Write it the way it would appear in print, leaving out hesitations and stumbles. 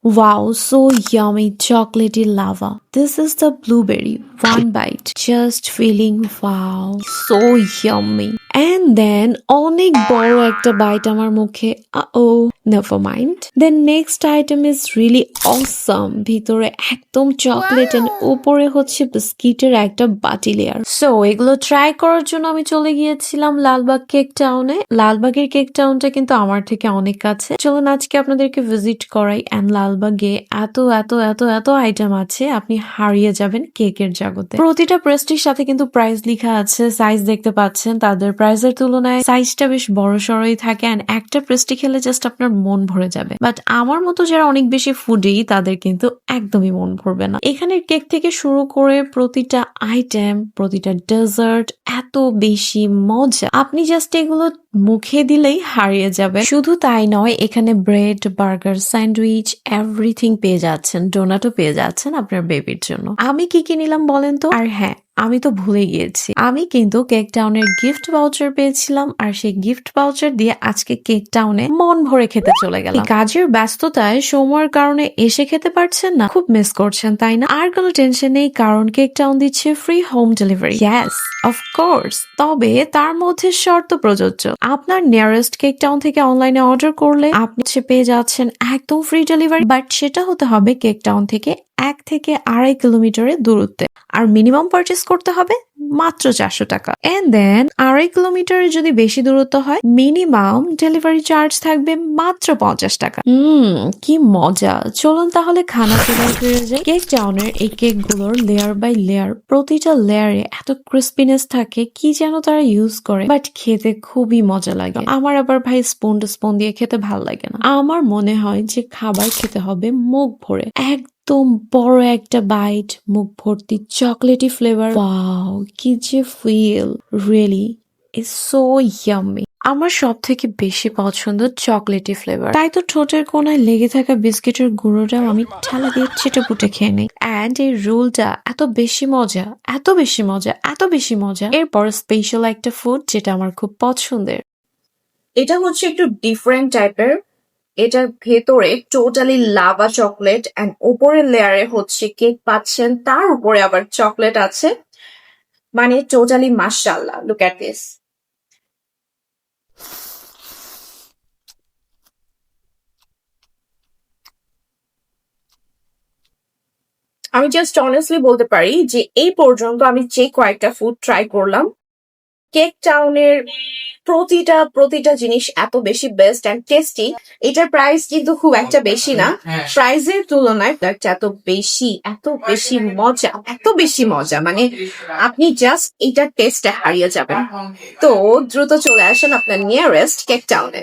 Wow, so yummy, chocolatey lava. This is the blueberry. One bite. Just feeling wow, so yummy. And then অনেক বড় একটা bite আমার মুখে. Uh-oh, never mind. The next item is really awesome. ভিতরে একদম chocolate and উপরে হচ্ছে বিস্কিটের একটা বাটি লেয়ার. সো এগুলো ট্রাই করার জন্য আমি চলে গিয়েছিলাম লালবাগ কেক টাউনে. লালবাগের কেক টাউনটা কিন্তু আমার থেকে অনেক কাছে. চলুন আজকে আপনাদেরকে ভিজিট করাই. এন্ড লালবাগে এত এত এত এত আইটেম আছে, আপনি হারিয়ে যাবেন কেকের জগতে. প্রতিটা প্রেস্টির সাথে কিন্তু প্রাইস লেখা আছে, সাইজ দেখতে পাচ্ছেন. তাদের প্রাইসের তুলনায় সাইজটা বেশ বড় সড়ই থাকে এন্ড একটা প্রেস্টি খেলে জাস্ট আপনার মন ভরে যাবে. বাট আমার মতো যারা অনেক বেশি ফুডি তাদের কিন্তু একদমই মন ভরবে না. এখানের কেক থেকে শুরু করে প্রতিটা আইটেম, প্রতিটা ডেজার্ট এত বেশি মজা, আপনি জাস্ট এগুলো মুখে দিলেই হারিয়ে যাবে. শুধু তাই নয়, এখানে ব্রেড, বার্গার, স্যান্ডউইচ এভরিথিং পেয়ে যাচ্ছেন. ডোনাটও পেয়ে যাচ্ছেন আপনার বেবির জন্য. আমি কি কি নিলাম বলেন তো? আর হ্যাঁ, আমি তো ভুলে গিয়েছি, আমি কিন্তু কেক টাউনের গিফট ভাউচার পেয়েছিলাম. আর সেই গিফট ভাউচার দিয়ে আজকে কেক টাউনে মন ভরে খেতে চলে গেলাম. কাজের ব্যস্ততায় সময়ের কারণে এসে খেতে পারছেন না, খুব মিস করছেন তাই না? আর কোনো টেনশন নেই, কারণ কেক টাউন দিচ্ছে free home delivery. Yes, of course. তবে তার মধ্যে শর্ত প্রযোজ্য. আপনার নিয়ারেস্ট কেক টাউন থেকে অনলাইনে অর্ডার করলে আপনি পেয়ে যাচ্ছেন একদম ফ্রি ডেলিভারি. বাট সেটা হতে হবে কেক টাউন থেকে 1 থেকে 2.5 কিলোমিটারের দূরত্বে. আর মিনিমাম পারচেস করতে হবে মাত্র 400 টাকা. এন্ড দেন 2.5 কিলোমিটারের যদি বেশি দূরত্ব হয়, মিনিমাম ডেলিভারি চার্জ থাকবে মাত্র 50 টাকা. কি মজা. চলুন তাহলে খানা ফিরে যাই. কেক টাউনের এই কেক গুলোর লেয়ার বাই লেয়ার, প্রতিটা লেয়ারে এত ক্রিস্পিনেস থাকে, কি যেন তারা ইউজ করে, বাট খেতে খুবই মজা লাগে. আমার আবার ভাই স্পুন টু স্পুন দিয়ে খেতে ভাল লাগে না. আমার মনে হয় যে খাবার খেতে হবে মুখ ভরে, একদম বড় একটা বাইট, মুখ ভর্তি চকলেটি ফ্লেভার. ওয়াও, কি যে feel, really is so yummy. আমার সব থেকে বেশি পছন্দ চকলেটি ফ্লেভার. তাই তো ঠোঁটের কোনায় লেগে থাকা বিস্কিটের গুঁড়োটাও আমি ঠেলা দিয়ে ছিটেপুটে খেয়ে নিই. অ্যান্ড এই রোলটা এত বেশি মজা, এত বেশি মজা, এত বেশি মজা. এরপর স্পেশাল একটা ফুড যেটা আমার খুব পছন্দের. এটা হচ্ছে একটু ডিফারেন্ট টাইপের. এটার ভেতরে টোটালি লাভা চকলেট এন্ড উপরের লেয়ারে হচ্ছে কেক পাচ্ছেন, তার উপরে আবার চকলেট আছে. মানে টোটালি মাশাআল্লাহ, লুক এট দিস. আমি জাস্ট অনেস্টলি বলতে পারি যে এই পর্যন্ত আমি যে কয়েকটা ফুড ট্রাই করলাম, কেক টাউনের প্রতিটা জিনিস এত বেশি বেস্ট এন্ড টেস্টি. এটার প্রাইস কিন্তু খুব একটা বেশি না, প্রাইসের তুলনায় এত বেশি মজা, মানে আপনি জাস্ট এইটার টেস্টে হারিয়ে যাবেন. তো দ্রুত চলে আসেন আপনার নিয়ারেস্ট কেক টাউনে.